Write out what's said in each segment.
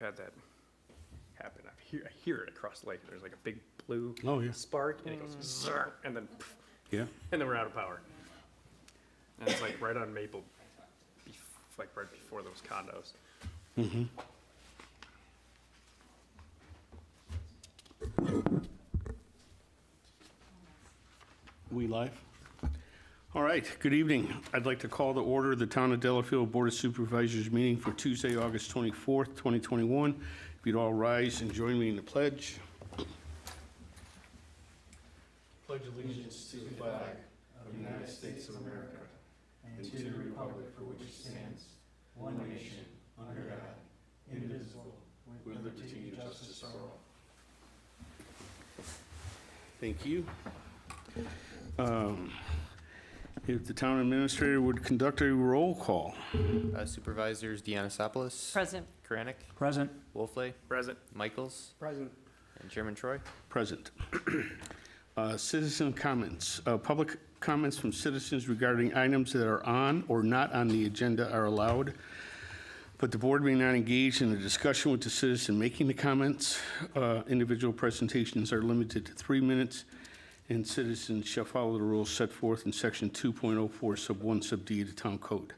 Had that happen. I hear it across the lake. There's like a big blue spark, and it goes zzz, and then pff, and then we're out of power. And it's like right on Maple, like right before those condos. Mm-hmm. We live? All right, good evening. I'd like to call to order the Town of Delafield Board of Supervisors meeting for Tuesday, August 24th, 2021. If you'd all rise and join me in the pledge. Pledge allegiance to the flag of the United States of America and to the republic for which it stands, one nation, under God, indivisible, with liberty and justice for all. Thank you. If the town administrator would conduct a roll call. Supervisors Deanasopoulos. Present. Karanik. Present. Wolfley. Present. Michaels. Present. And Chairman Troy. Present. Citizen comments. Public comments from citizens regarding items that are on or not on the agenda are allowed, but the board may not engage in a discussion with the citizen making the comments. Individual presentations are limited to 3 minutes, and citizens shall follow the rules set forth in section 2.04 sub 1 sub D of the town code.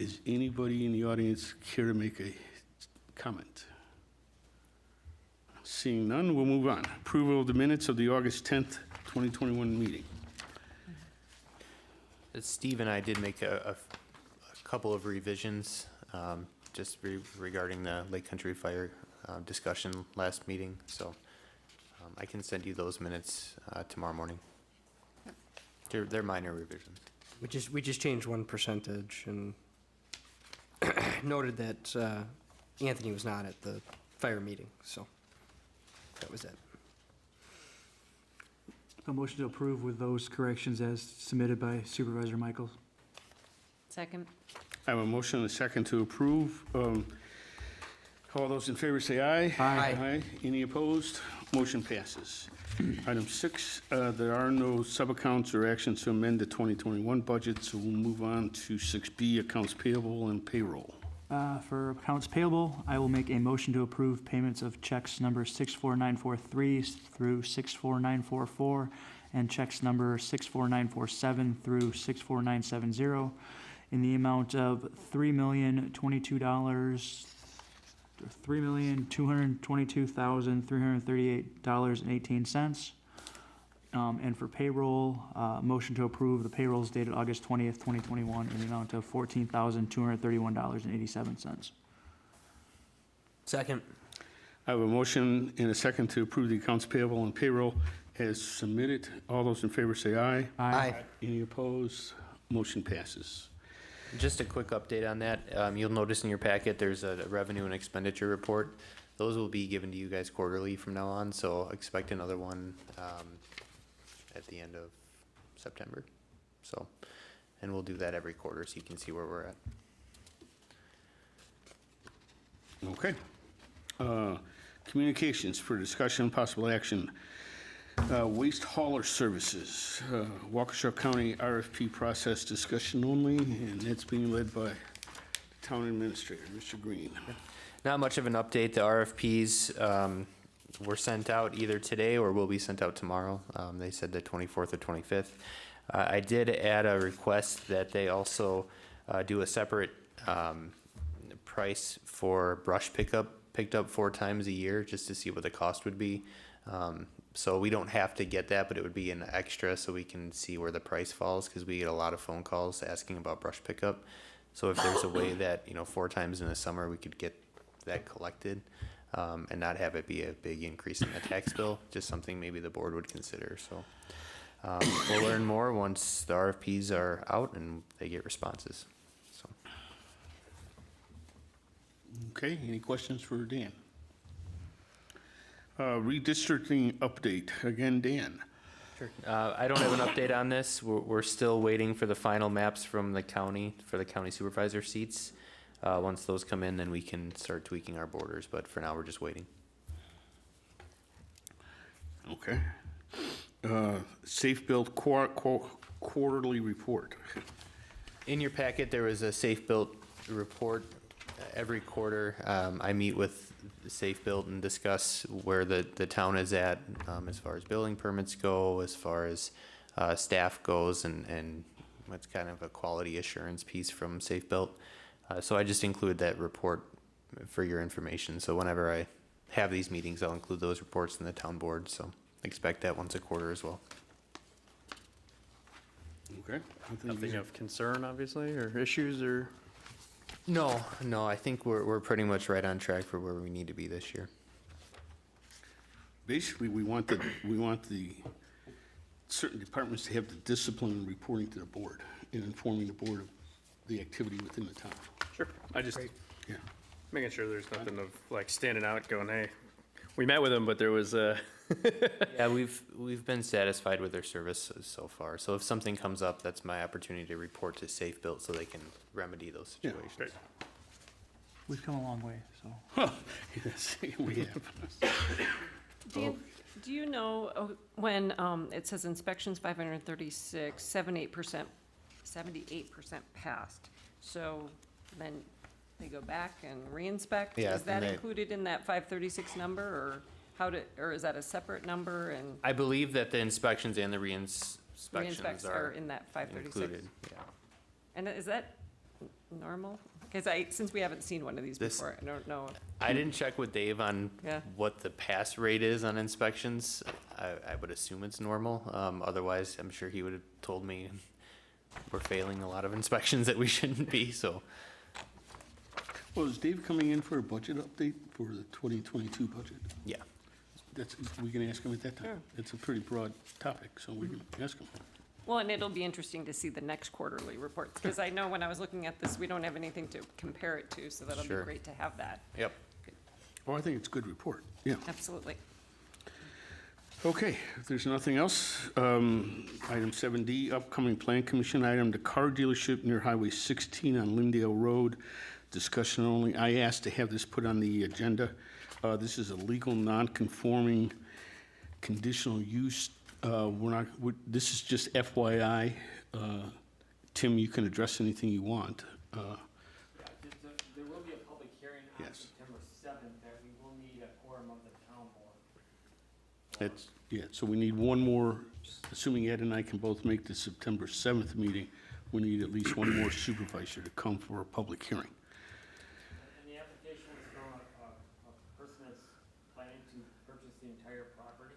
Is anybody in the audience care to make a comment? Seeing none, we'll move on. Approval of the minutes of the August 10th, 2021 meeting. Steve and I did make a couple of revisions just regarding the Lake Country Fire discussion last meeting. So I can send you those minutes tomorrow morning. They're minor revisions. We just changed one percentage and noted that Anthony was not at the fire meeting, so that was it. A motion to approve with those corrections as submitted by Supervisor Michaels. Second. I have a motion and a second to approve. All those in favor say aye. Aye. Any opposed? Motion passes. Item 6, there are no sub-accounts or actions to amend the 2021 budget, so we'll move on to 6B, accounts payable and payroll. For accounts payable, I will make a motion to approve payments of checks number 64943 through 64944 and checks number 64947 through 64970 in the amount of $3,222,338.18. And for payroll, motion to approve the payrolls dated August 20th, 2021 in the amount of $14,231.87. Second. I have a motion and a second to approve the accounts payable and payroll as submitted. All those in favor say aye. Aye. Any opposed? Motion passes. Just a quick update on that. You'll notice in your packet there's a revenue and expenditure report. Those will be given to you guys quarterly from now on, so expect another one at the end of September. So, and we'll do that every quarter so you can see where we're at. Okay. Communications for discussion and possible action. Waste hauler services, Waukesha County RFP process discussion only, and it's being led by the town administrator, Mr. Green. Not much of an update. The RFPs were sent out either today or will be sent out tomorrow. They said the 24th or 25th. I did add a request that they also do a separate price for brush pickup, picked up 4 times a year, just to see what the cost would be. So we don't have to get that, but it would be an extra so we can see where the price falls, because we get a lot of phone calls asking about brush pickup. So if there's a way that, 4 times in the summer we could get that collected and not have it be a big increase in the tax bill, just something maybe the board would consider. So we'll learn more once the RFPs are out and they get responses. So. Okay, any questions for Dan? Redistricting update, again, Dan. Sure. I don't have an update on this. We're still waiting for the final maps from the county for the county supervisor seats. Once those come in, then we can start tweaking our borders, but for now we're just waiting. Okay. Safe Built quarterly report. In your packet, there was a Safe Built report every quarter, I meet with Safe Built and discuss where the town is at, as far as building permits go, as far as, staff goes, and what's kind of a quality assurance piece from Safe Built. So I just include that report for your information. So whenever I have these meetings, I'll include those reports in the town board, so expect that once a quarter as well. Okay. Nothing of concern, obviously, or issues, or? No, I think we're pretty much right on track for where we need to be this year. Basically, we want the certain departments to have the discipline in reporting to the board and informing the board of the activity within the town. Sure. I just, Yeah. making sure there's nothing of, like, standing out, going, hey, we met with them, but there was, Yeah, we've been satisfied with their services so far. So if something comes up, that's my opportunity to report to Safe Built so they can remedy those Yeah. situations. Great. We've come a long way, so. Yes, we have. Dan, do you know when it says inspections 536, 78% passed? So then they go back and re-inspect? Yeah, Is that and they- included in that 536 number, or or is that a separate number, and I believe that the inspections and the re-inspections re-inspects are are in that 536? included. Yeah. And is that normal? Because since we haven't seen one of these This- before, I don't know. I didn't check with Dave on Yeah. what the pass rate is on inspections. I would assume it's normal. Otherwise, I'm sure he would have told me we're failing a lot of inspections that we shouldn't be, so. Well, is Dave coming in for a budget update for the 2022 budget? Yeah. We can ask him at that time. Sure. It's a pretty broad topic, so we can ask him. Well, and it'll be interesting to see the next quarterly reports, because I know when I was looking at this, we don't have anything to compare it to, so that'll be Sure. great to have that. Yep. Oh, I think it's a good report, yeah. Absolutely. Okay, if there's nothing else, item 7D, upcoming plan commission item, the car dealership near Highway 16 on Lindale Road. Discussion only. I asked to have this put on the agenda. This is a legal non-conforming conditional use. This is just FYI. Tim, you can address anything you want. Yeah, there will be a public hearing on Yes. September 7th that we will need a quorum of the town board. So we need one more, assuming Ed and I can both make the September 7th meeting, we need at least one more supervisor to come for a public hearing. And the application is from a person that's planning to purchase the entire property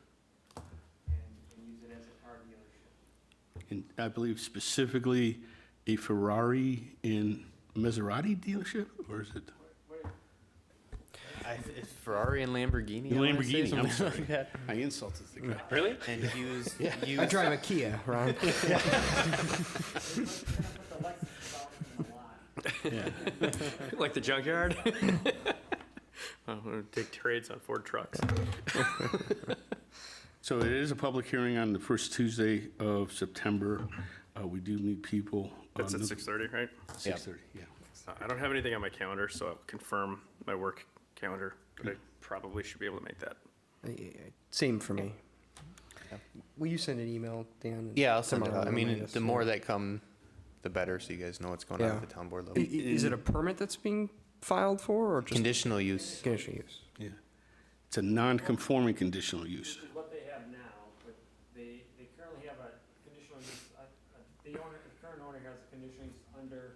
and use it as a car dealership. And I believe specifically a Ferrari and Maserati dealership, or is it? It's Ferrari and Lamborghini. I wanna say, Lamborghini, I'm something sorry. like that. I insulted the guy. Really? And use, I use, drive a Kia, Ron. Put the Lexus out in the lot. Yeah. Like the junkyard? Well, we'll take trades on Ford trucks. So it is a public hearing on the first Tuesday of September. We do need people. That's at 6:30, right? 6:30, yeah. I don't have anything on my calendar, so I'll confirm my work calendar, but I probably should be able to make that. Same for me. Will you send an email, Dan? yeah, I'll send it tomorrow out. I to mean, remind us? the more that come, the better, so you guys know what's going on Yeah. at the town board level. Is it a permit that's being filed for, or just Conditional use. conditional use? Yeah. It's a non-conforming conditional use. Which is what they have now, but they currently have a conditional use, the current owner has a conditional use under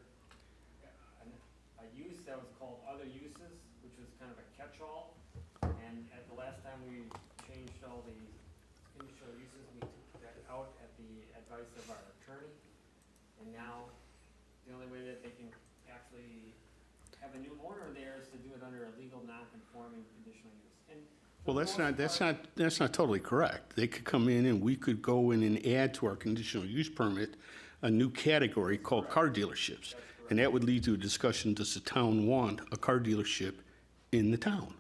a use that was called other uses, which was kind of a catch-all. And at the last time we changed all the conditional uses, we took that out at the advice of our attorney. And now, the only way that they can actually have a new owner there is to do it under a legal non-conforming conditional use. And for Well, the most part- that's not totally correct. They could come in and we could go in and add to our conditional use permit a new category called car dealerships. And that would lead to a discussion, does the town want a car dealership in the town?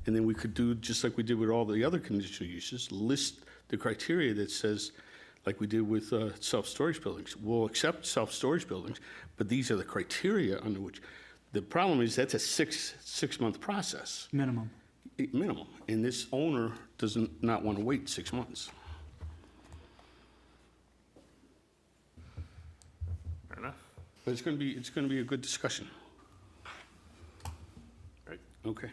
And then we could do, just like we did with all the other conditional uses, list the criteria that says, like we did with self-storage buildings. We'll accept self-storage buildings, but these are the criteria under which, the problem is that's a six-month process. Minimum. Minimum, and this owner does not want to wait 6 months. Fair enough. But it's going to be a good discussion. Okay.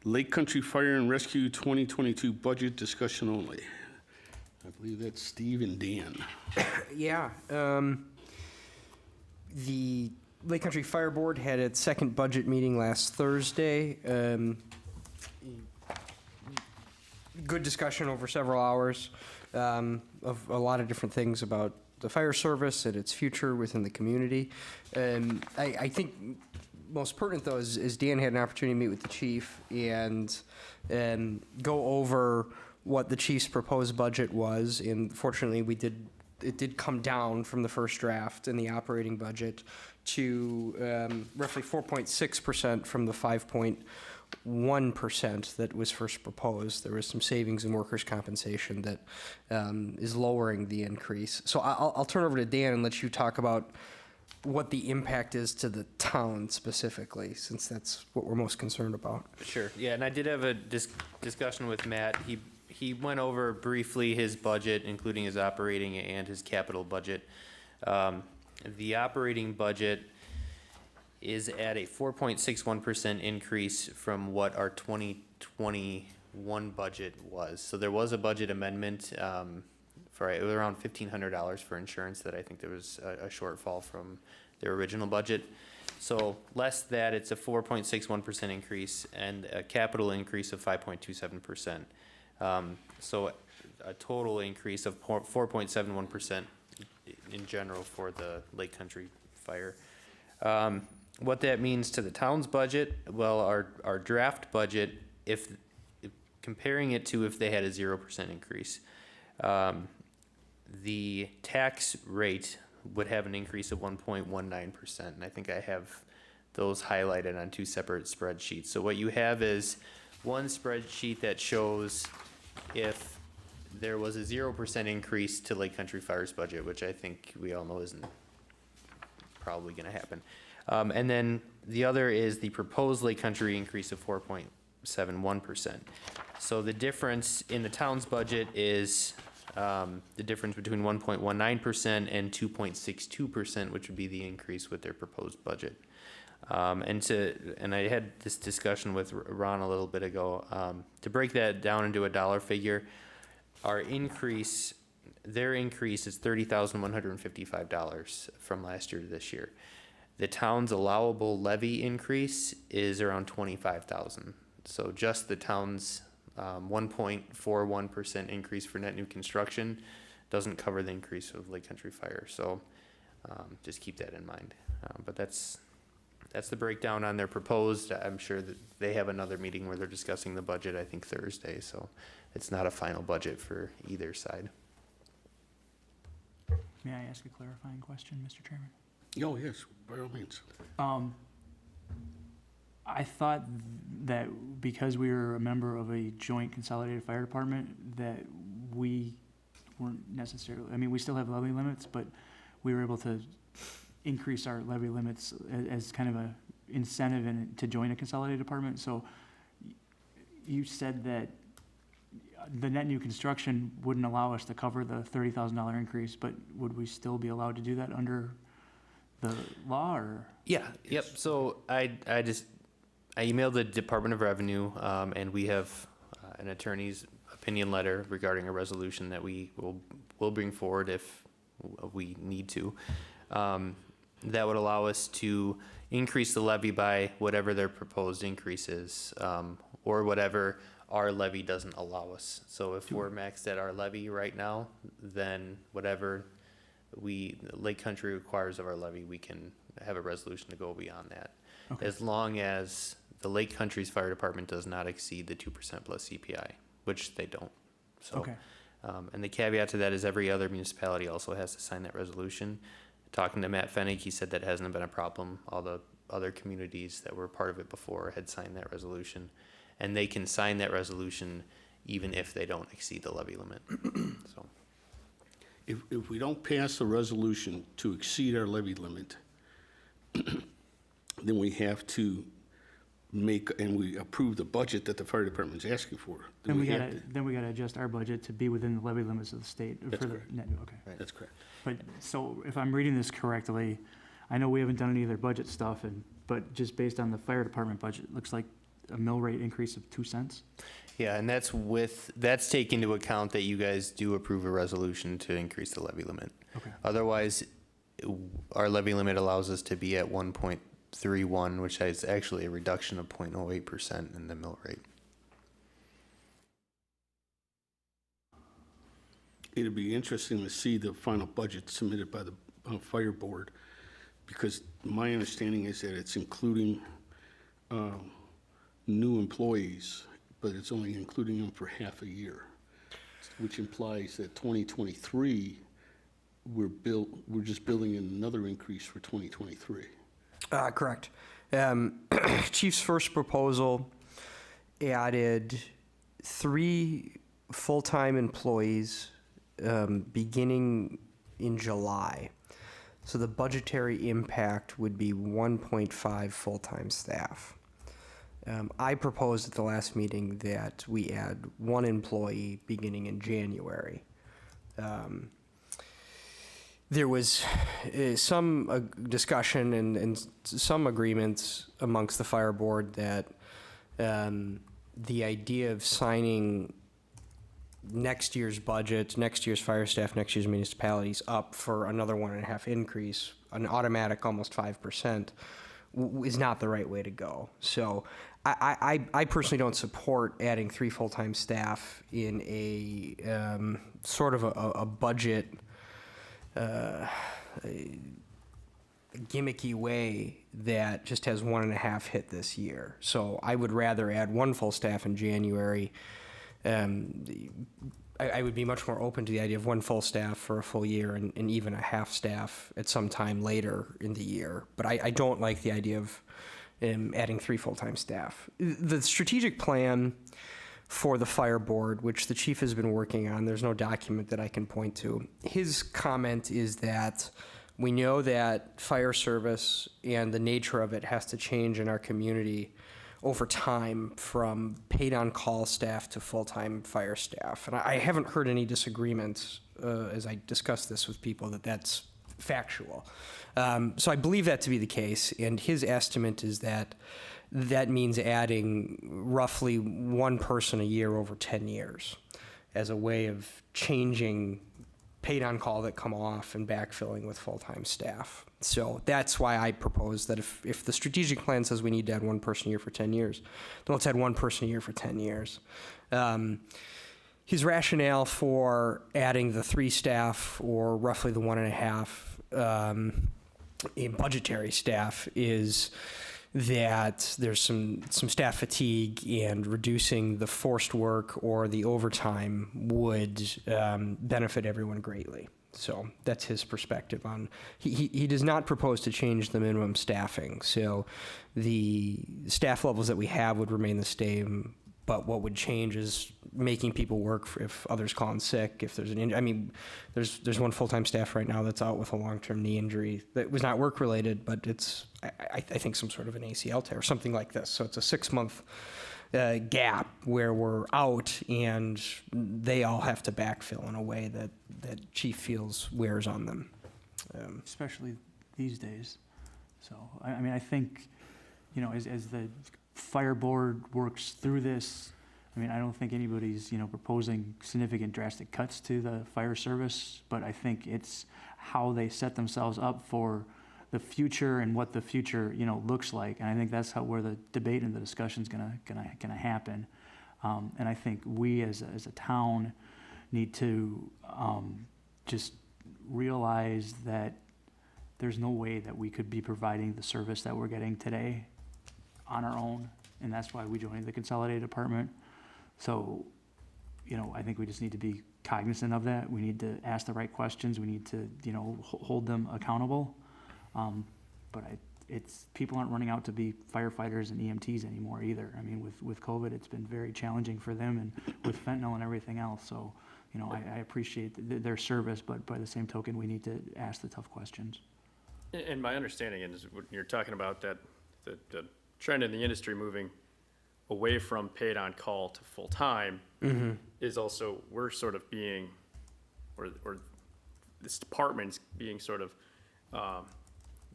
Lake Country Fire and Rescue 2022 budget discussion only. I believe that's Steve and Dan. Yeah, the Lake Country Fire Board had its second budget meeting last Thursday. Good discussion over several hours of a lot of different things about the fire service and its future within the community. I think most pertinent, though, is Dan had an opportunity to meet with the chief and go over what the chief's proposed budget was. And fortunately, it did come down from the first draft in the operating budget to roughly 4.6% from the 5.1% that was first proposed. There was some savings in workers' compensation that is lowering the increase. So I'll turn over to Dan and let you talk about what the impact is to the town specifically, since that's what we're most concerned about. Sure, yeah, and I did have a discussion with Matt. He went over briefly his budget, including his operating and his capital budget. The operating budget is at a 4.61% increase from what our 2021 budget was. So there was a budget amendment for it was around $1,500 for insurance that I think there was a shortfall from their original budget. So less that, it's a 4.61% increase and a capital increase of 5.27%. So a total increase of 4.71% in general for the Lake Country Fire. What that means to the town's budget, well, our draft budget, if comparing it to if they had a 0% increase, the tax rate would have an increase of 1.19%, and I think I have those highlighted on two separate spreadsheets. So what you have is one spreadsheet that shows if there was a 0% increase to Lake Country Fire's budget, which I think we all know isn't probably going to happen. And then the other is the proposed Lake Country increase of 4.71%. So the difference in the town's budget is the difference between 1.19% and 2.62%, which would be the increase with their proposed budget. And I had this discussion with Ron a little bit ago. To break that down into a dollar figure, their increase is $30,155 from last year to this year. The town's allowable levy increase is around $25,000. So just the town's 1.41% increase for net new construction doesn't cover the increase of Lake Country Fire. So just keep that in mind. But that's the breakdown on their proposed. I'm sure that they have another meeting where they're discussing the budget, I think Thursday. So it's not a final budget for either side. May I ask a clarifying question, Mr. Chairman? Oh, yes, by all means. I thought that because we were a member of a joint consolidated fire department, that we weren't necessarily, I mean, we still have levy limits, but we were able to increase our levy limits as kind of a incentive to join a consolidated department. So you said that the net new construction wouldn't allow us to cover the $30,000 increase, but would we still be allowed to do that under the law, or? Yeah, yep. So I emailed the Department of Revenue, and we have an attorney's opinion letter regarding a resolution that we will bring forward if we need to. That would allow us to increase the levy by whatever their proposed increase is, or whatever our levy doesn't allow us. So if we're maxed at our levy right now, then whatever Lake Country requires of our levy, we can have a resolution to go beyond that. Okay. As long as the Lake Country's fire department does not exceed the 2% plus CPI, which they don't. So, okay. And the caveat to that is every other municipality also has to sign that resolution. Talking to Matt Fennig, he said that hasn't been a problem. All the other communities that were part of it before had signed that resolution, and they can sign that resolution even if they don't exceed the levy limit. So, If we don't pass a resolution to exceed our levy limit, then we have to we approve the budget that the fire department's asking for. Then we gotta adjust our budget to be within the levy limits of the state. That's for correct. The net new, okay. right. That's correct. But, so if I'm reading this correctly, I know we haven't done any of their budget stuff, but just based on the fire department budget, it looks like a mill rate increase of 2 cents. Yeah, and that's taking into account that you guys do approve a resolution to increase the levy limit. Okay. Otherwise, our levy limit allows us to be at 1.31, which is actually a reduction of 0.08% in the mill rate. It'd be interesting to see the final budget submitted by the fire board, because my understanding is that it's including new employees, but it's only including them for half a year, which implies that 2023, we're just building in another increase for 2023. Correct. Chief's first proposal added 3 full-time employees beginning in July. So the budgetary impact would be 1.5 full-time staff. I proposed at the last meeting that we add 1 employee beginning in January. There was some discussion and some agreements amongst the fire board that the idea of signing next year's budget, next year's fire staff, next year's municipalities up for another 1.5 increase, an automatic almost 5%, is not the right way to go. So I personally don't support adding 3 full-time staff in a sort of a budget gimmicky way that just has 1.5 hit this year. So I would rather add 1 full staff in January. I would be much more open to the idea of 1 full staff for a full year and even a half staff at some time later in the year. But I don't like the idea of adding 3 full-time staff. The strategic plan for the fire board, which the chief has been working on, there's no document that I can point to. His comment is that we know that fire service and the nature of it has to change in our community over time from paid on-call staff to full-time fire staff. And I haven't heard any disagreements as I discussed this with people that that's factual. So I believe that to be the case, and his estimate is that that means adding roughly 1 person a year over 10 years as a way of changing paid on-call that come off and backfilling with full-time staff. So that's why I propose that if the strategic plan says we need to add 1 person a year for 10 years, then let's add 1 person a year for 10 years. His rationale for adding the 3 staff, or roughly the 1.5 in budgetary staff, is that there's some staff fatigue, and reducing the forced work or the overtime would benefit everyone greatly. So that's his perspective on. He does not propose to change the minimum staffing. So the staff levels that we have would remain the same, but what would change is making people work if others call in sick, if there's an injury. I mean, there's 1 full-time staff right now that's out with a long-term knee injury that was not work-related, but it's, I think, some sort of an ACL tear or something like this. So it's a 6-month gap where we're out, and they all have to backfill in a way that chief feels wears on them. Especially these days. So, I mean, I think, as the fire board works through this, I mean, I don't think anybody's, proposing significant drastic cuts to the fire service, but I think it's how they set themselves up for the future and what the future, looks like. And I think that's where the debate and the discussion's gonna happen. And I think we as a town need to just realize that there's no way that we could be providing the service that we're getting today on our own, and that's why we joined the consolidated department. So, I think we just need to be cognizant of that. We need to ask the right questions. We need to, hold them accountable. But people aren't running out to be firefighters and EMTs anymore either. I mean, with COVID, it's been very challenging for them, and with fentanyl and everything else. So, I appreciate their service, but by the same token, we need to ask the tough questions. And my understanding is when you're talking about that, the trend in the industry moving away from paid on call to full-time is also, we're sort of being, or this department's being sort of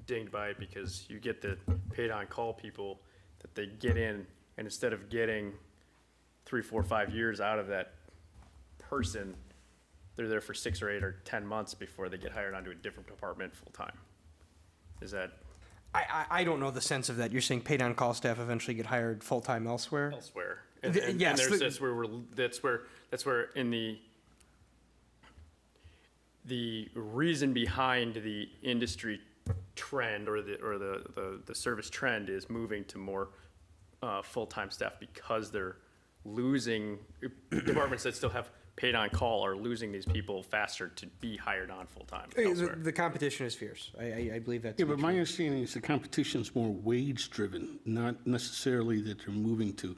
dinged by it, because you get the paid on call people that they get in and instead of getting 3, 4, 5 years out of that person, they're there for 6 or 8 or 10 months before they get hired onto a different department full-time. Is that I don't know the sense of that. You're saying paid on-call staff eventually get hired full-time elsewhere? elsewhere? And, Yes, and that's where in the reason behind the industry trend or the service trend is moving to more full-time staff, because they're losing departments that still have paid on call are losing these people faster to be hired on full-time elsewhere. The competition is fierce. I believe that. Yeah, but my understanding is the competition's more wage-driven, not necessarily that they're moving to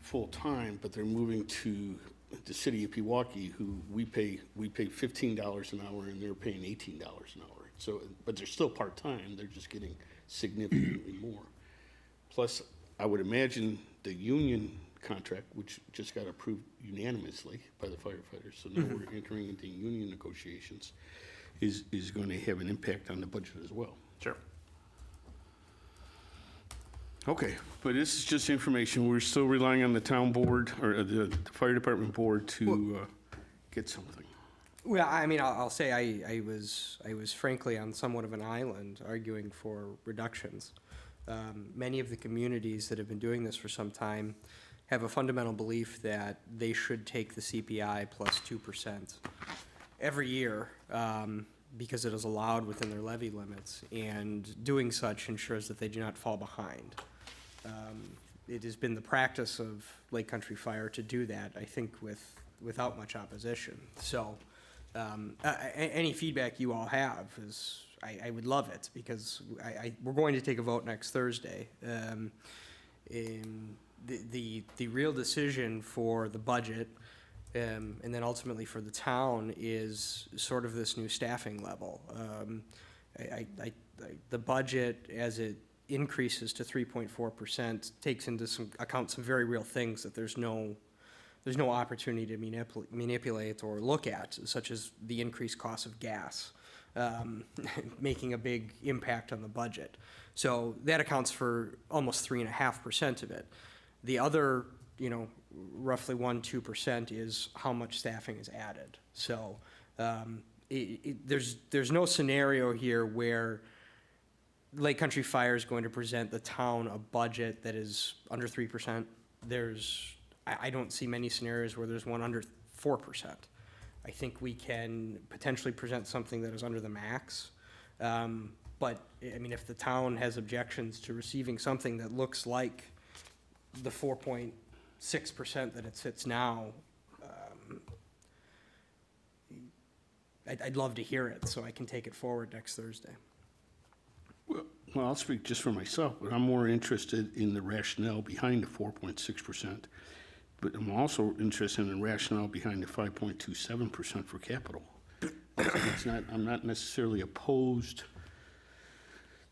full-time, but they're moving to the city of Pewaukee, who we pay $15 an hour, and they're paying $18 an hour. So, but they're still part-time, they're just getting significantly more. Plus, I would imagine the union contract, which just got approved unanimously by the firefighters, so now we're entering into union negotiations, is going to have an impact on the budget as well. Sure. Okay, but this is just information. We're still relying on the town board or the fire department board to get something. Well, I mean, I'll say I was frankly on somewhat of an island arguing for reductions. Many of the communities that have been doing this for some time have a fundamental belief that they should take the CPI plus 2% every year, because it is allowed within their levy limits, and doing such ensures that they do not fall behind. It has been the practice of Lake Country Fire to do that, I think, without much opposition. So any feedback you all have is, I would love it, because we're going to take a vote next Thursday. The real decision for the budget, and then ultimately for the town, is sort of this new staffing level. The budget, as it increases to 3.4%, takes into account some very real things that there's no opportunity to manipulate or look at, such as the increased cost of gas, making a big impact on the budget. So that accounts for almost 3.5% of it. The other, roughly 1-2% is how much staffing is added. So there's no scenario here where Lake Country Fire is going to present the town a budget that is under 3%. I don't see many scenarios where there's one under 4%. I think we can potentially present something that is under the max. But, I mean, if the town has objections to receiving something that looks like the 4.6% that it sits now, I'd love to hear it so I can take it forward next Thursday. Well, I'll speak just for myself, but I'm more interested in the rationale behind the 4.6%. But I'm also interested in the rationale behind the 5.27% for capital. I'm not necessarily opposed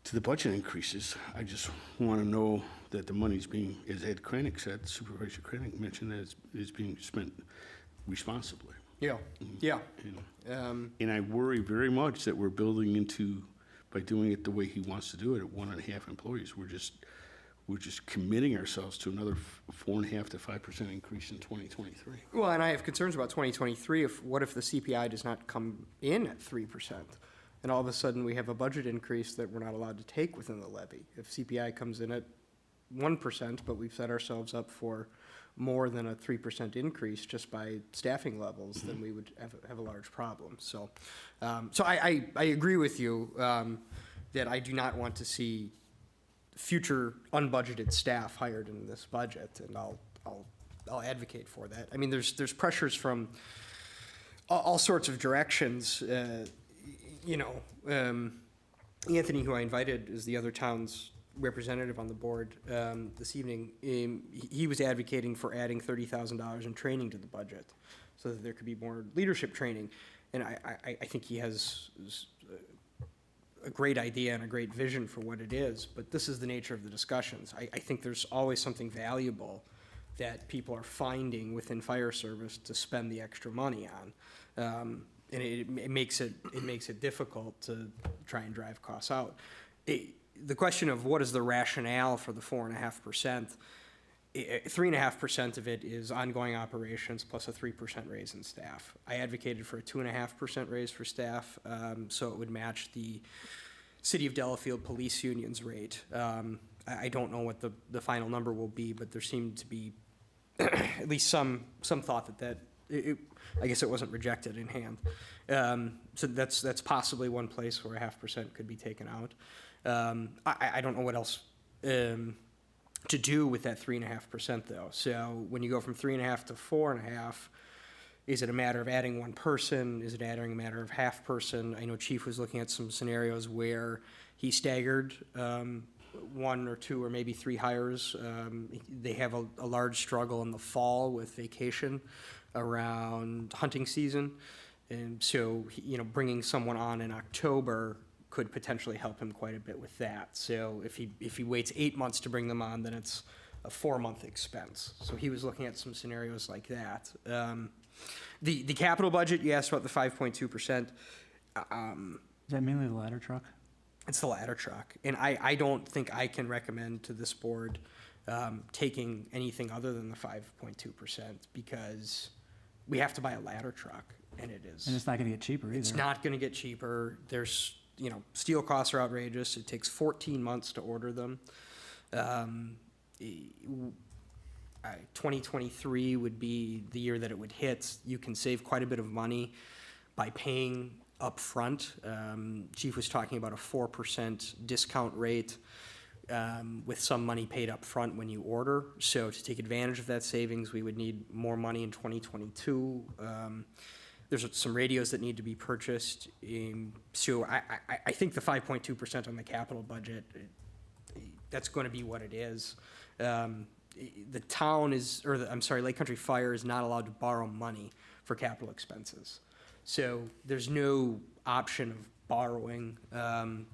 to the budget increases. I just want to know that the money's being, as Ed Kranick said, Supervisor Kranick mentioned, that it's being spent responsibly. Yeah, yeah. And I worry very much that we're building into, by doing it the way he wants to do it at 1.5 employees, we're just committing ourselves to another 4.5 to 5% increase in 2023. Well, and I have concerns about 2023. What if the CPI does not come in at 3%? And all of a sudden we have a budget increase that we're not allowed to take within the levy. If CPI comes in at 1%, but we've set ourselves up for more than a 3% increase just by staffing levels, then we would have a large problem. So, I agree with you that I do not want to see future unbudgeted staff hired in this budget, and I'll advocate for that. I mean, there's pressures from all sorts of directions. Anthony, who I invited, is the other town's representative on the board this evening. He was advocating for adding $30,000 in training to the budget so that there could be more leadership training. And I think he has a great idea and a great vision for what it is, but this is the nature of the discussions. I think there's always something valuable that people are finding within fire service to spend the extra money on. And it makes it difficult to try and drive costs out. The question of what is the rationale for the 4.5%, 3.5% of it is ongoing operations plus a 3% raise in staff. I advocated for a 2.5% raise for staff, so it would match the City of Delafield Police Union's rate. I don't know what the final number will be, but there seemed to be at least some thought that I guess it wasn't rejected in hand. So that's possibly one place where 0.5% could be taken out. I don't know what else to do with that 3.5% though. So when you go from 3.5 to 4.5, is it a matter of adding one person? Is it adding a matter of half person? I know Chief was looking at some scenarios where he staggered one or two or maybe three hires. They have a large struggle in the fall with vacation around hunting season. And so, bringing someone on in October could potentially help him quite a bit with that. So if he waits 8 months to bring them on, then it's a 4-month expense. So he was looking at some scenarios like that. The capital budget, you asked about the 5.2%. Is that mainly the ladder truck? It's the ladder truck. And I don't think I can recommend to this board taking anything other than the 5.2% because we have to buy a ladder truck, and it is. And it's not gonna get cheaper either. It's not gonna get cheaper. There's, steel costs are outrageous. It takes 14 months to order them. 2023 would be the year that it would hit. You can save quite a bit of money by paying up front. Chief was talking about a 4% discount rate with some money paid up front when you order. So to take advantage of that savings, we would need more money in 2022. There's some radios that need to be purchased. So I think the 5.2% on the capital budget, that's going to be what it is. The town is, Lake Country Fire is not allowed to borrow money for capital expenses. So there's no option of borrowing.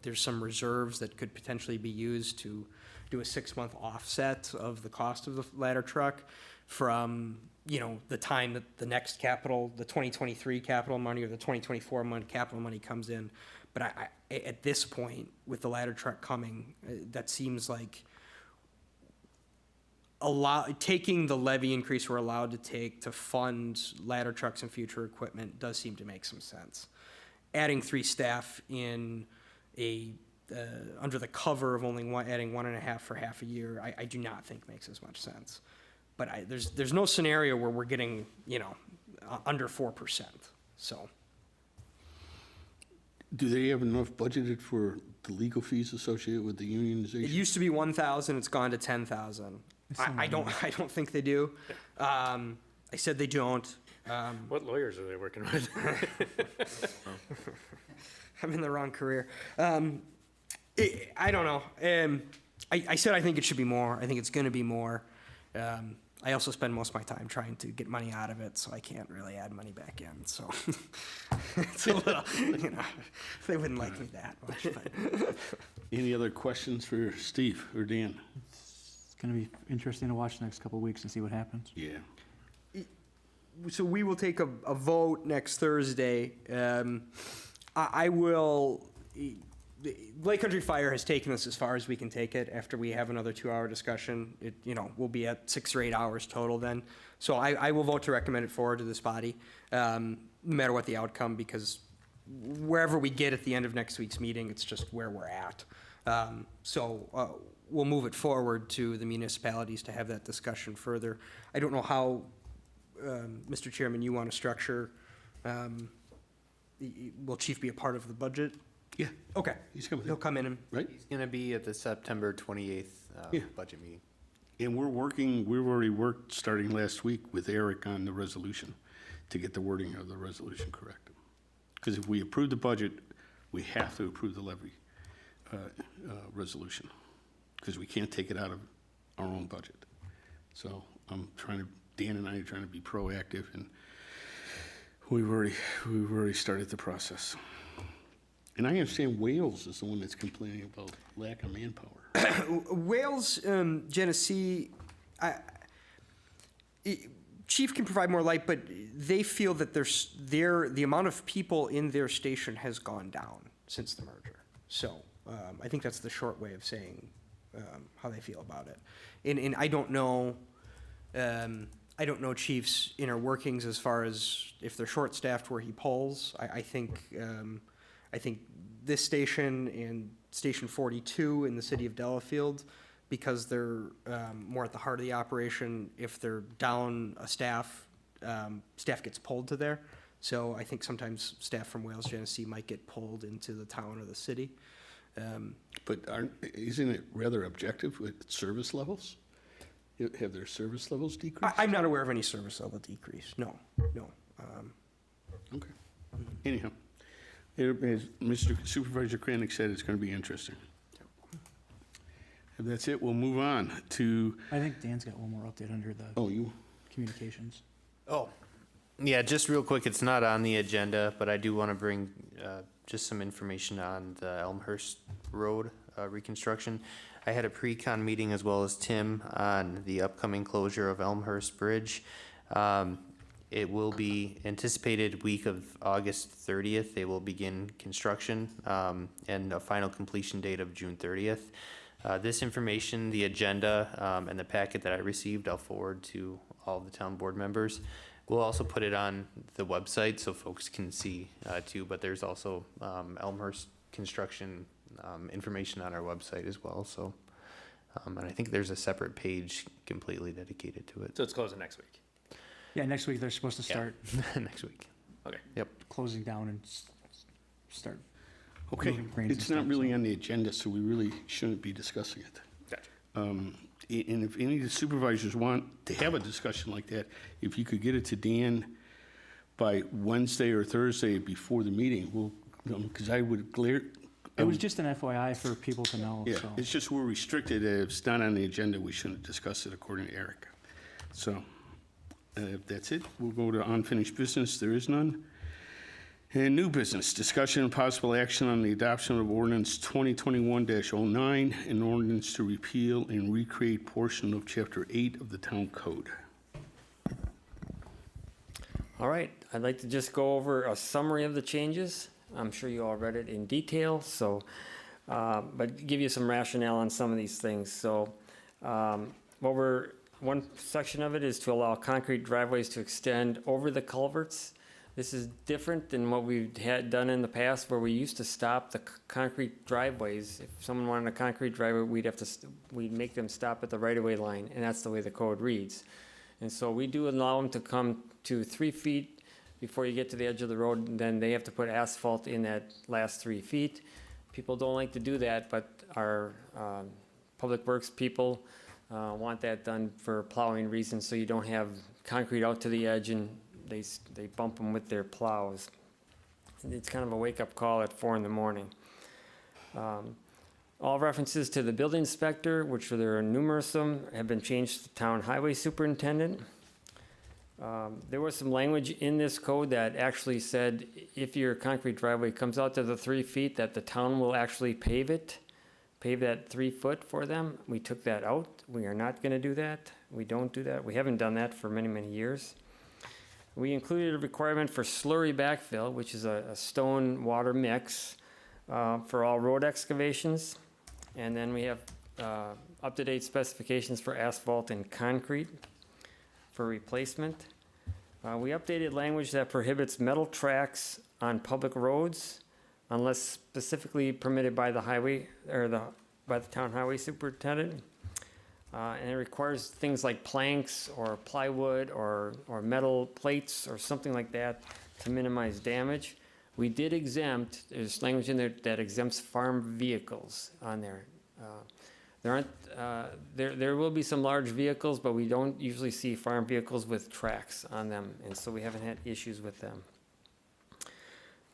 There's some reserves that could potentially be used to do a 6-month offset of the cost of the ladder truck from, the time that the next capital, the 2023 capital money or the 2024 capital money comes in. But I at this point, with the ladder truck coming, that seems like taking the levy increase we're allowed to take to fund ladder trucks and future equipment does seem to make some sense. Adding 3 staff in under the cover of only adding 1.5 for half a year, I do not think makes as much sense. But there's no scenario where we're getting, under 4%, so. Do they have enough budgeted for the legal fees associated with the unionization? It used to be 1,000, it's gone to 10,000. I don't think they do. I said they don't. What lawyers are they working with? I'm in the wrong career. I don't know. I said I think it should be more. I think it's going to be more. I also spend most of my time trying to get money out of it, so I can't really add money back in. So it's a little, they wouldn't like me that much. But. Any other questions for Steve or Dan? It's gonna be interesting to watch the next couple of weeks and see what happens. Yeah. So we will take a vote next Thursday. I will. Lake Country Fire has taken us as far as we can take it. After we have another 2-hour discussion, we'll be at 6 or 8 hours total then. So I will vote to recommend it forward to this body, no matter what the outcome, because wherever we get at the end of next week's meeting, it's just where we're at. So we'll move it forward to the municipalities to have that discussion further. I don't know how, Mr. Chairman, you want to structure. Will Chief be a part of the budget? Yeah. Okay. He's coming. He'll come in and. Right? He's gonna be at the September 28th budget meeting. And we've already worked starting last week with Eric on the resolution to get the wording of the resolution correct. Because if we approve the budget, we have to approve the levy resolution, because we can't take it out of our own budget. So Dan and I are trying to be proactive, and we've already started the process. And I understand Wales is the one that's complaining about lack of manpower. Wales, Genesee, Chief can provide more light, but they feel that the amount of people in their station has gone down since the merger. So I think that's the short way of saying how they feel about it. And I don't know Chief's inner workings as far as if they're short-staffed where he pulls. I think this station and Station 42 in the city of Delafield, because they're more at the heart of the operation, if they're down a staff, staff gets pulled to there. So I think sometimes staff from Wales, Genesee might get pulled into the town or the city. But isn't it rather objective with service levels? Have their service levels decreased? I'm not aware of any service level decrease. No. Okay. Anyhow, as Mr. Supervisor Kranek said, it's going to be interesting. If that's it, we'll move on to. I think Dan's got one more update under the communications. Oh, yeah, just real quick, it's not on the agenda, but I do want to bring just some information on the Elmhurst Road reconstruction. I had a pre-con meeting as well as Tim on the upcoming closure of Elmhurst Bridge. It will be anticipated week of August 30th. They will begin construction and a final completion date of June 30th. This information, the agenda, and the packet that I received, I'll forward to all the town board members. We'll also put it on the website so folks can see too, but there's also Elmhurst construction information on our website as well. So, and I think there's a separate page completely dedicated to it. So it's closing next week. Yeah, next week they're supposed to start Next week. Okay. Yep. closing down and start. Okay, moving cranes and it's not stuff, really so. on the agenda, so we really shouldn't be discussing it. Gotcha. And if any of the supervisors want to have a discussion like that, if you could get it to Dan by Wednesday or Thursday before the meeting, we'll, because I would It was just an FYI for people to know, Yeah, so. it's just we're restricted. If it's not on the agenda, we shouldn't discuss it according to Eric. So if that's it, we'll go to unfinished business. There is none. And new business, discussion and possible action on the adoption of ordinance 2021-09, an ordinance to repeal and recreate portion of Chapter 8 of the Town Code. All right, I'd like to just go over a summary of the changes. I'm sure you all read it in detail, so, but give you some rationale on some of these things. So, one section of it is to allow concrete driveways to extend over the culverts. This is different than what we've had done in the past, where we used to stop the concrete driveways. If someone wanted a concrete driveway, we'd make them stop at the right-of-way line, and that's the way the code reads. And so we do allow them to come to 3 feet before you get to the edge of the road, and then they have to put asphalt in that last 3 feet. People don't like to do that, but our public works people want that done for plowing reasons, so you don't have concrete out to the edge and they bump them with their plows. It's kind of a wake-up call at 4 in the morning. All references to the building inspector, which there are numerous of them, have been changed to town highway superintendent. There was some language in this code that actually said if your concrete driveway comes out to the 3 feet, that the town will actually pave that 3 foot for them. We took that out. We are not going to do that. We don't do that. We haven't done that for many, many years. We included a requirement for slurry backfill, which is a stone water mix for all road excavations. And then we have up-to-date specifications for asphalt and concrete for replacement. We updated language that prohibits metal tracks on public roads unless specifically permitted by the highway or by the town highway superintendent. And it requires things like planks or plywood or metal plates or something like that to minimize damage. We did exempt, there's language in there that exempts farm vehicles on there. There will be some large vehicles, but we don't usually see farm vehicles with tracks on them, and so we haven't had issues with them.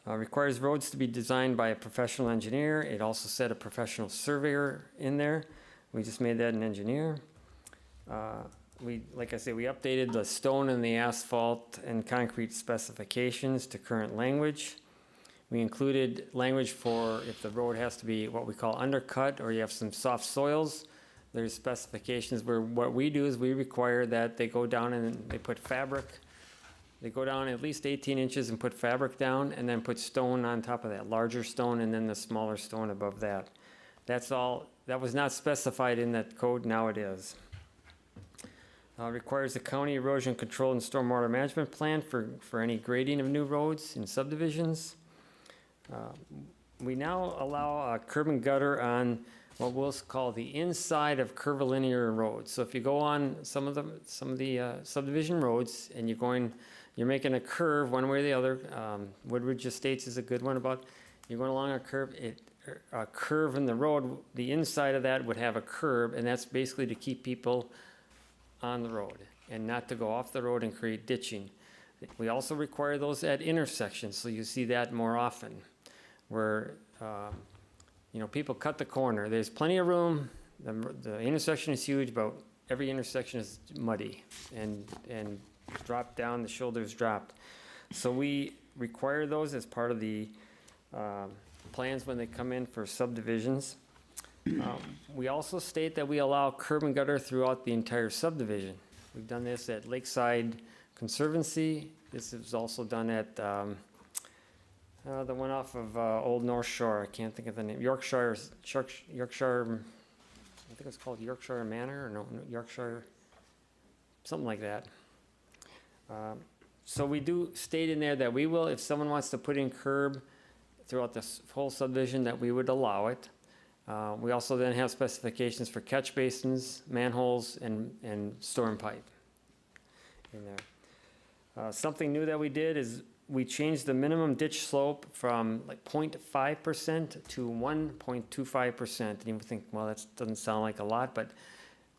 Requires roads to be designed by a professional engineer. It also said a professional surveyor in there. We just made that an engineer. Like I said, we updated the stone and the asphalt and concrete specifications to current language. We included language for if the road has to be what we call undercut or you have some soft soils. There's specifications where what we do is we require that they go down and they put fabric. They go down at least 18 inches and put fabric down and then put stone on top of that, larger stone and then the smaller stone above that. That's that was not specified in that code, now it is. Requires a county erosion control and stormwater management plan for any grading of new roads in subdivisions. We now allow curb and gutter on what we'll call the inside of curvilinear roads. So if you go on some of the subdivision roads and you're making a curve one way or the other, Woodridge Estates is a good one about, you're going along a curve in the road, the inside of that would have a curb, and that's basically to keep people on the road and not to go off the road and create ditching. We also require those at intersections, so you see that more often, where people cut the corner. There's plenty of room. The intersection is huge, but every intersection is muddy and drop down. The shoulders dropped. So we require those as part of the plans when they come in for subdivisions. We also state that we allow curb and gutter throughout the entire subdivision. We've done this at Lakeside Conservancy. This is also done at the one off of Old North Shore. I can't think of the name. Yorkshire, I think it's called Yorkshire Manor, or no, Yorkshire, something like that. So we do state in there that we will, if someone wants to put in curb throughout this whole subdivision, that we would allow it. We also then have specifications for catch basins, manholes, and storm pipe in there. Something new that we did is we changed the minimum ditch slope from like 0.5% to 1.25%. And you would think, well, that doesn't sound like a lot, but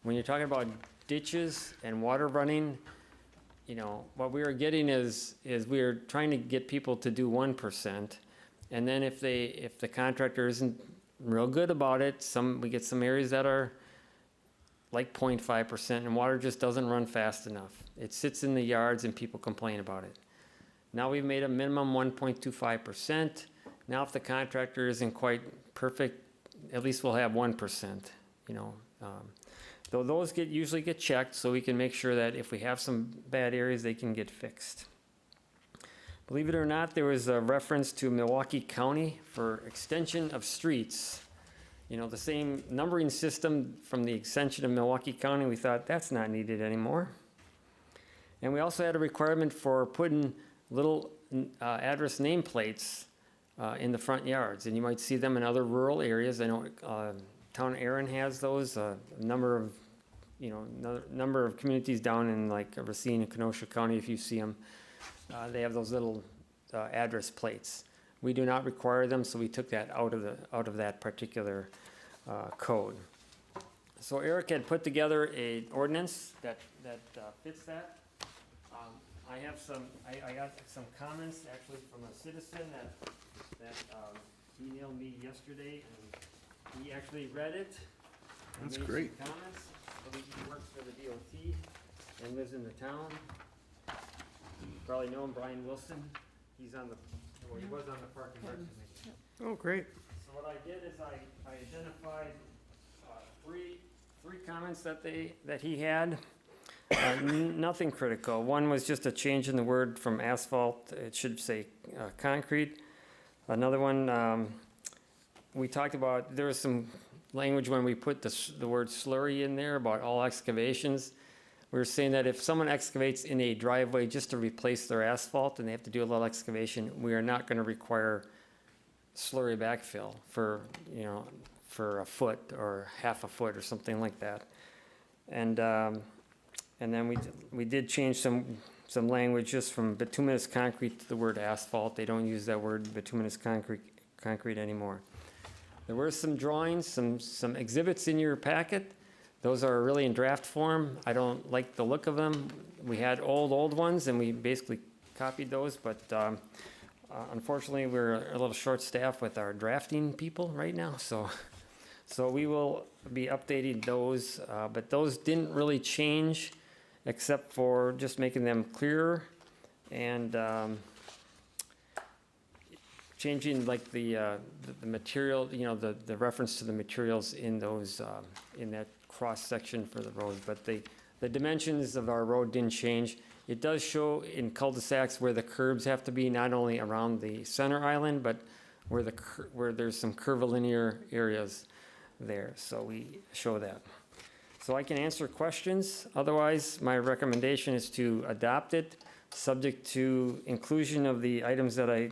when you're talking about ditches and water running, what we are getting is we are trying to get people to do 1%. And then if the contractor isn't real good about it, we get some areas that are like 0.5%, and water just doesn't run fast enough. It sits in the yards and people complain about it. Now we've made a minimum 1.25%. Now if the contractor isn't quite perfect, at least we'll have 1%, Though those usually get checked, so we can make sure that if we have some bad areas, they can get fixed. Believe it or not, there was a reference to Milwaukee County for extension of streets. The same numbering system from the extension of Milwaukee County, we thought that's not needed anymore. And we also had a requirement for putting little address nameplates in the front yards, and you might see them in other rural areas. I know Town Erin has those, a number of communities down in like Racine and Kenosha County, if you see them. They have those little address plates. We do not require them, so we took that out of that particular code. So Eric had put together an ordinance that fits that. I got some comments actually from a citizen that emailed me yesterday, and he actually read it. That's made great. some comments. He works for the DOT and lives in the town. You probably know him, Brian Wilson. He was on the Park and Rec Committee. Oh, great. So what I did is I identified three comments that he had. Nothing critical. One was just a change in the word from asphalt. It should say concrete. Another one, we talked about, there was some language when we put the word slurry in there about all excavations. We were saying that if someone excavates in a driveway just to replace their asphalt and they have to do a little excavation, we are not going to require slurry backfill for a foot or half a foot or something like that. And then we did change some language just from bituminous concrete to the word asphalt. They don't use that word bituminous concrete anymore. There were some drawings, some exhibits in your packet. Those are really in draft form. I don't like the look of them. We had old ones, and we basically copied those, but unfortunately, we're a little short-staffed with our drafting people right now, so we will be updating those, but those didn't really change except for just making them clearer and changing like the material, the reference to the materials in those, in that cross-section for the road. But the dimensions of our road didn't change. It does show in cul-de-sacs where the curbs have to be, not only around the center island, but where there's some curvilinear areas. there, so we show that. So I can answer questions, otherwise, my recommendation is to adopt it, subject to inclusion of the items that I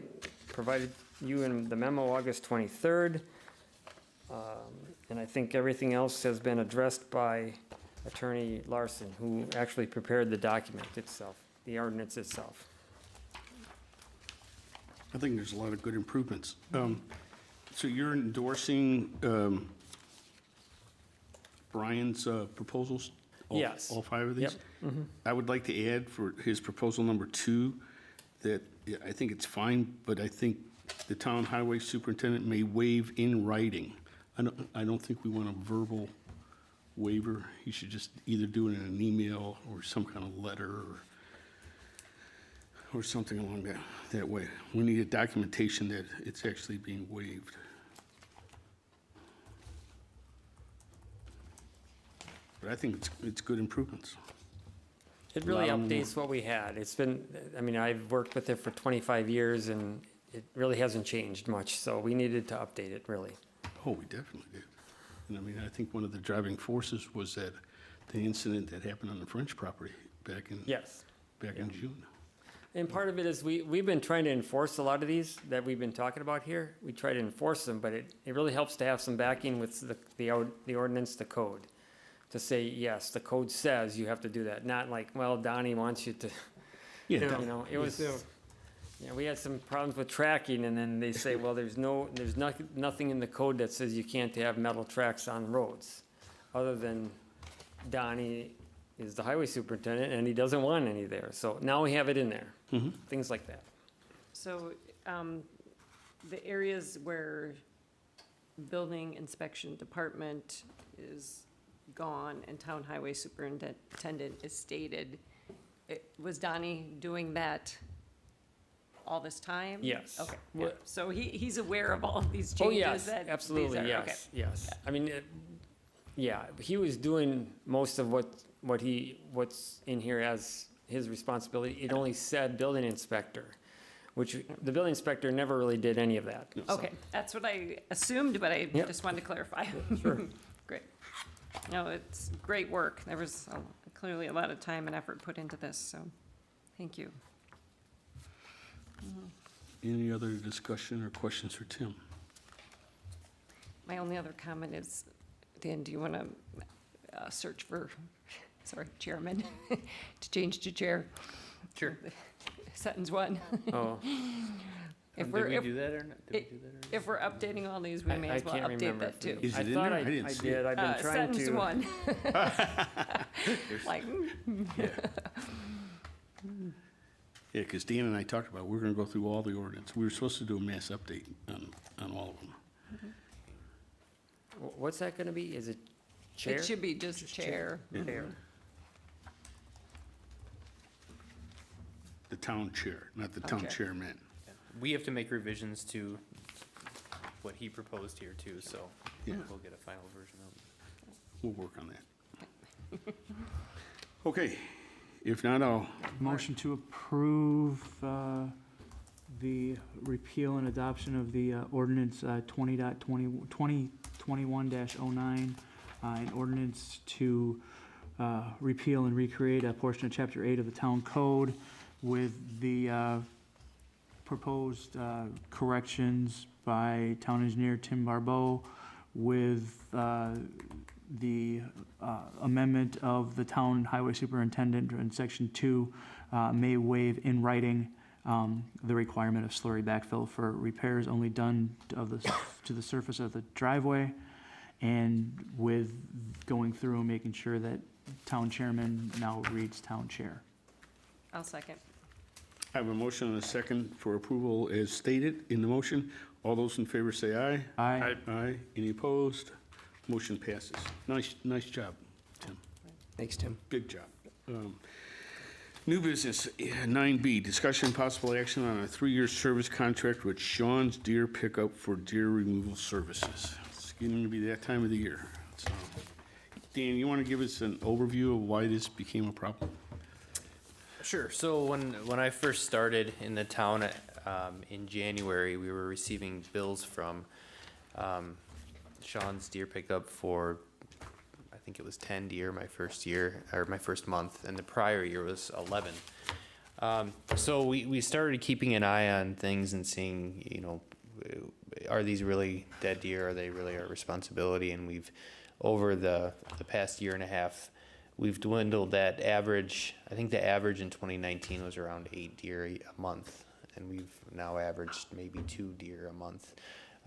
provided you in the memo August 23rd. And I think everything else has been addressed by Attorney Larson, who actually prepared the document itself, the ordinance itself. I think there's a lot of good improvements. So you're endorsing Brian's proposals? Yes. All 5 of these? Yep. I would like to add for his proposal number 2, that I think it's fine, but I think the town highway superintendent may waive in writing. I don't think we want a verbal waiver. He should just either do it in an email or some kind of letter or something along that way. We need a documentation that it's actually being waived. But I think it's good improvements. It really Lot of updates what we had. It's been, I mean, I've worked with it for 25 years, and it really hasn't changed much, so we needed to update it, really. Oh, we definitely did. And I mean, I think one of the driving forces was that the incident that happened on the French property back in Yes. in June. And part of it is we've been trying to enforce a lot of these that we've been talking about here. We try to enforce them, but it really helps to have some backing with the ordinance, the code. To say, yes, the code says you have to do that, not like, well, Donnie wants you to, Yeah, you know, it was, yeah, we had some problems with tracking, and then they say, well, there's nothing in the code that says you can't have metal tracks on roads, other than Donnie is the highway superintendent, and he doesn't want any there, so now we have it in there, things like that. So, the areas where building inspection department is gone and town highway superintendent is stated, was Donnie doing that all this time? Yes. Okay, Well- yeah. So he's aware of all of these Oh, changes yes, that these absolutely, are, okay. yes. I mean, yeah, he was doing most of what's in here as his responsibility. It only said building inspector, which the building inspector never really did any of that. so. Okay, that's what I assumed, but I Yep. just wanted to clarify. Sure. Great. No, it's great work. There was clearly a lot of time and effort put into this, so thank you. Any other discussion or questions for Tim? My only other comment is, Dan, do you want to search for, chairman, to change to chair? Sure. Sentence 1. Oh, If Did we do that or not? Did we do that or? If we're updating all these, we may I as well can't update remember that if too. we- Is I it in thought there? I didn't I see did, I've been trying Sentence to. 1. Like, Yeah, because Dan and I talked about, we're gonna go through all the ordinance. We were supposed to do a mass update on all of them. What's that gonna be? Is it chair? it should be just chair. Chair. The town chair, not the town Okay. chairman. We have to make revisions to what he proposed here too, so Yeah. we'll get a final version of it. We'll work on that. Okay, if not, I'll, Motion to approve the repeal and adoption of the ordinance 2021-09, an ordinance to repeal and recreate a portion of Chapter 8 of the Town Code with the proposed corrections by Town Engineer Tim Barbeau, with the amendment of the Town Highway Superintendent in Section 2 may waive in writing the requirement of slurry backfill for repairs only done to the surface of the driveway, and with going through and making sure that Town Chairman now reads Town Chair. I'll second. I have a motion and a second for approval as stated in the motion. All those in favor say aye. Aye. Aye. Any opposed? Motion passes. Nice job, Tim. Thanks, Tim. Good job. New business, 9B, discussion and possible action on a 3-year service contract with Sean's Deer Pickup for deer removal services. It's getting to be that time of the year. So, Dan, you want to give us an overview of why this became a problem? Sure. So when I first started in the town in January, we were receiving bills from Sean's deer pickup for, I think it was 10 deer my first year, or my first month, and the prior year was 11. So we started keeping an eye on things and seeing, you know, are these really dead deer? Are they really our responsibility? And we've, over the past year and a half, we've dwindled that average. I think the average in 2019 was around 8 deer a month, and we've now averaged maybe 2 deer a month.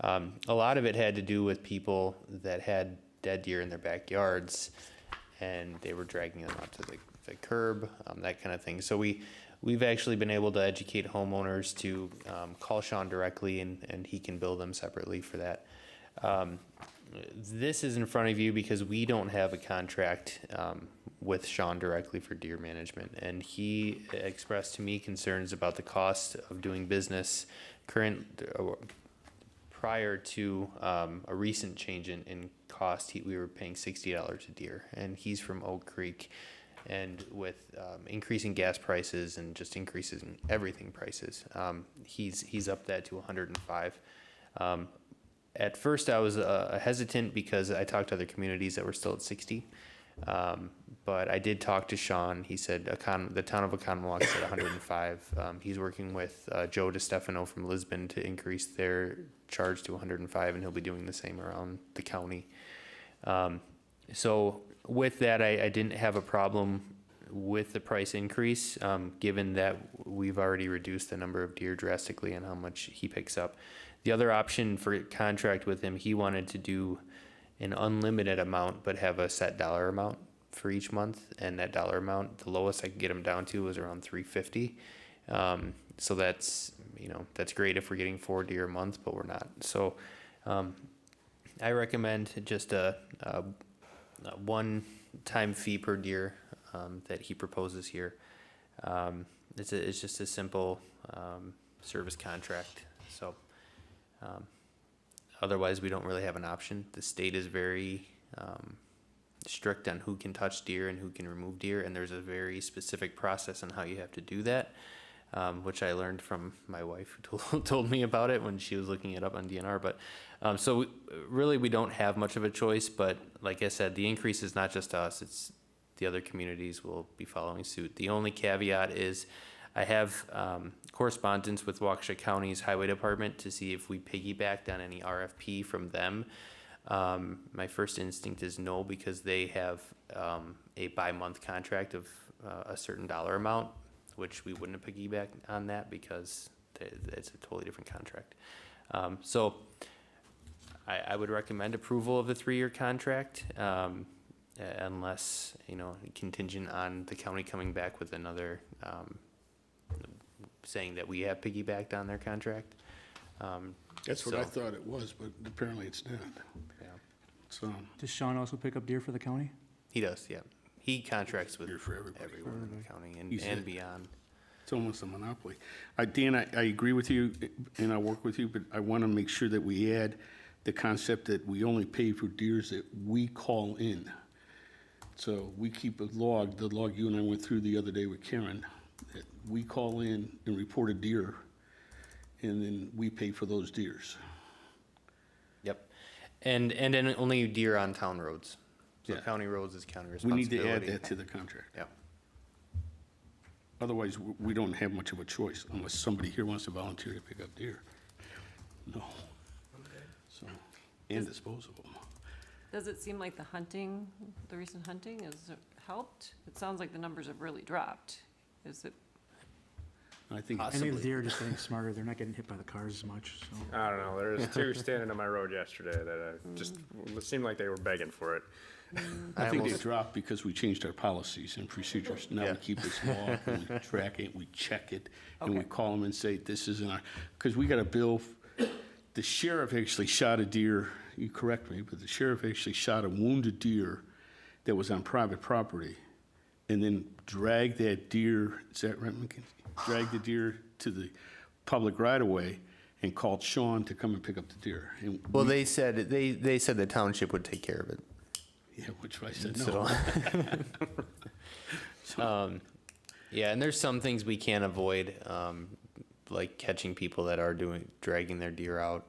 A lot of it had to do with people that had dead deer in their backyards, and they were dragging them out to the curb, that kind of thing. So we've actually been able to educate homeowners to call Sean directly, and he can bill them separately for that. This is in front of you because we don't have a contract with Sean directly for deer management, and he expressed to me concerns about the cost of doing business prior to a recent change in cost. We were paying $60 a deer, and he's from Oak Creek, and with increasing gas prices and just increases in everything prices, he's up that to 105. At first I was hesitant because I talked to other communities that were still at 60. But I did talk to Sean. He said the town of Oconomowoc is at 105. He's working with Joe DeStefano from Lisbon to increase their charge to 105, and he'll be doing the same around the county. So with that, I didn't have a problem with the price increase, given that we've already reduced the number of deer drastically and how much he picks up. The other option for contract with him, he wanted to do an unlimited amount, but have a set dollar amount for each month. And that dollar amount, the lowest I could get him down to was around $350. So that's, you know, that's great if we're getting 4 deer a month, but we're not. So I recommend just a one-time fee per deer that he proposes here. It's just a simple service contract. So otherwise, we don't really have an option. The state is very strict on who can touch deer and who can remove deer, and there's a very specific process on how you have to do that, which I learned from my wife, who told me about it when she was looking it up on DNR. But so really, we don't have much of a choice. But like I said, the increase is not just us; it's the other communities will be following suit. The only caveat is I have correspondence with Waukesha County's Highway Department to see if we piggybacked on any RFP from them. My first instinct is no, because they have a bi-month contract of a certain dollar amount, which we wouldn't have piggybacked on that because it's a totally different contract. So I would recommend approval of the 3-year contract, unless, you know, contingent on the county coming back with another saying that we have piggybacked on their contract. That's what I thought it was, but apparently it's not. Yeah. So Does Sean also pick up deer for the county? He does, yeah. He contracts with Deer for everybody. everyone in the county He's and it. beyond. it's almost a monopoly. Dan, I agree with you, and I work with you, but I want to make sure that we add the concept that we only pay for deers that we call in. So we keep a log, the log you and I went through the other day with Karen, that we call in and report a deer, and then we pay for those deers. Yep. And then only deer on town roads. So Yeah. county roads is county We responsibility. need to add that to the contract. Yeah. Otherwise, we don't have much of a choice unless somebody here wants to volunteer to pick up deer. No. So, and dispose of them. Does it seem like the recent hunting has helped? It sounds like the numbers have really dropped. Is it? I think I think the deer are just getting smarter. They're not getting hit by the cars as much, so. I don't know, there was 2 standing on my road yesterday that just, it seemed like they were begging for it. I think they dropped because we changed our policies and procedures. Now we Yeah. keep this log, and we track it, we check it, and we Okay. call them and say, this isn't our, because we got a bill. The sheriff actually shot a deer, you correct me, but the sheriff actually shot a wounded deer that was on private property, and then dragged that deer, is that right, McKinsey? Dragged the deer to the public right-of-way and called Sean to come and pick up the deer. And Well, we- they said the township would take care of it. Yeah, which I said So, no. yeah, and there's some things we can't avoid, like catching people that are dragging their deer out.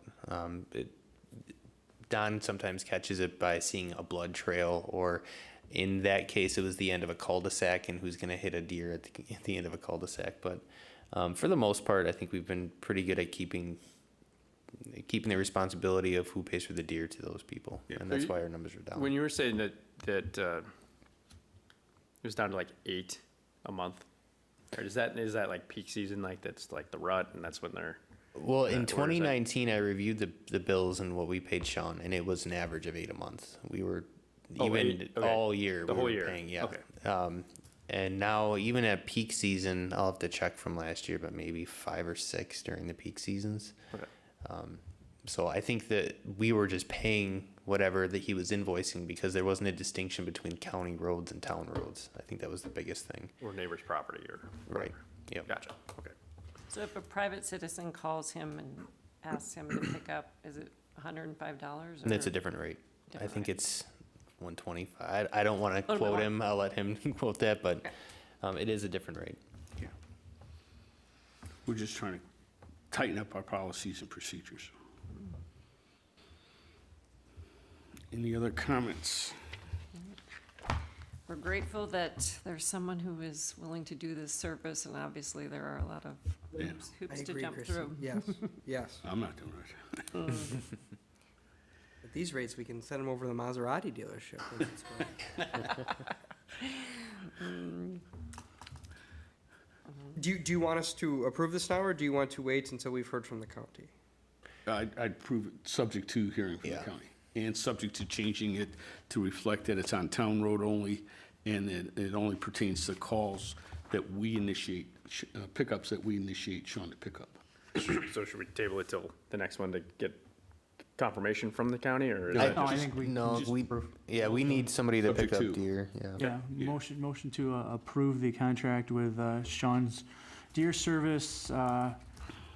Don sometimes catches it by seeing a blood trail, or in that case, it was the end of a cul-de-sac, and who's going to hit a deer at the end of a cul-de-sac. But for the most part, I think we've been pretty good at keeping the responsibility of who pays for the deer to those people, and that's why our numbers are down. When you were saying that it was down to like 8 a month, or is that like peak season, like that's like the rut, and that's when they're... Well, in 2019, I reviewed the bills and what we paid Sean, and it was an average of 8 a month. We were all year. The whole year. Paying, yeah. Okay. And now, even at peak season, I'll have to check from last year, but maybe 5 or 6 during the peak seasons. Okay. So I think that we were just paying whatever that he was invoicing, because there wasn't a distinction between county roads and town roads. I think that was the biggest thing. Or neighbor's property, or... Right. Yep. Gotcha, okay. So if a private citizen calls him and asks him to pick up, is it $105? And it's a different rate. I think it's 125. I don't want to Oh, quote no. him. I'll let him quote that, but it is a different rate. Yeah. We're just trying to tighten up our policies and procedures. Any other comments? We're grateful that there's someone who is willing to do this service, and obviously there are a lot of Yeah. hoops I to agree, jump Kristen. through. Yes, yes. I'm not doing it. At these rates, we can send them over to the Maserati dealership. Do you want us to approve this now, or do you want to wait until we've heard from the county? I'd prove it subject to hearing from the Yeah. county, and subject to changing it to reflect that it's on town road only, and that it only pertains to calls that we initiate, pickups that we initiate Sean to pick up. So should we table it till the next one to get confirmation from the county, or is I- that No, I just... think we No, just we approve. we need somebody to pick Subject up to. deer. Yeah. Yeah, motion to approve the contract with Sean's deer service,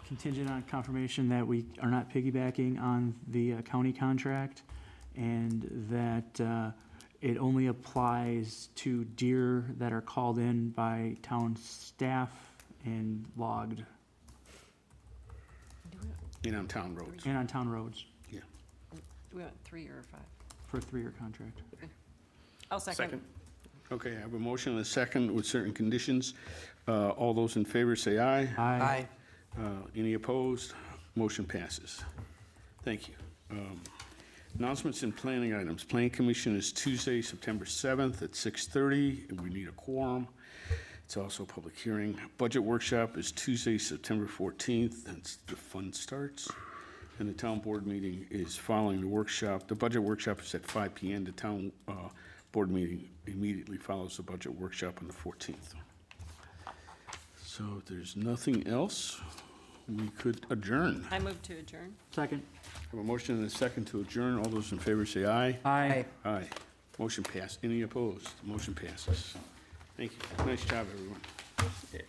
contingent on confirmation that we are not piggybacking on the county contract, and that it only applies to deer that are called in by town staff and logged, And on town roads. and on town roads Yeah. Do we want 3 or 5? for a 3-year contract. I'll second. Second? Okay, I have a motion and a second with certain conditions. All those in favor say aye. Aye. Any opposed? Motion passes. Thank you. Announcements and planning items. Planning Commission is Tuesday, September 7th at 6:30, and we need a quorum. It's also a public hearing. Budget workshop is Tuesday, September 14th, that's the fun starts. And the town board meeting is following the workshop. The budget workshop is at 5 p.m. The town board meeting immediately follows the budget workshop on the 14th. So if there's nothing else, we could adjourn. I move to adjourn. Second. I have a motion and a second to adjourn. All those in favor say aye. Aye. Aye. Motion passed. Any opposed? Motion passes. Thank you. Nice job, everyone. Yeah.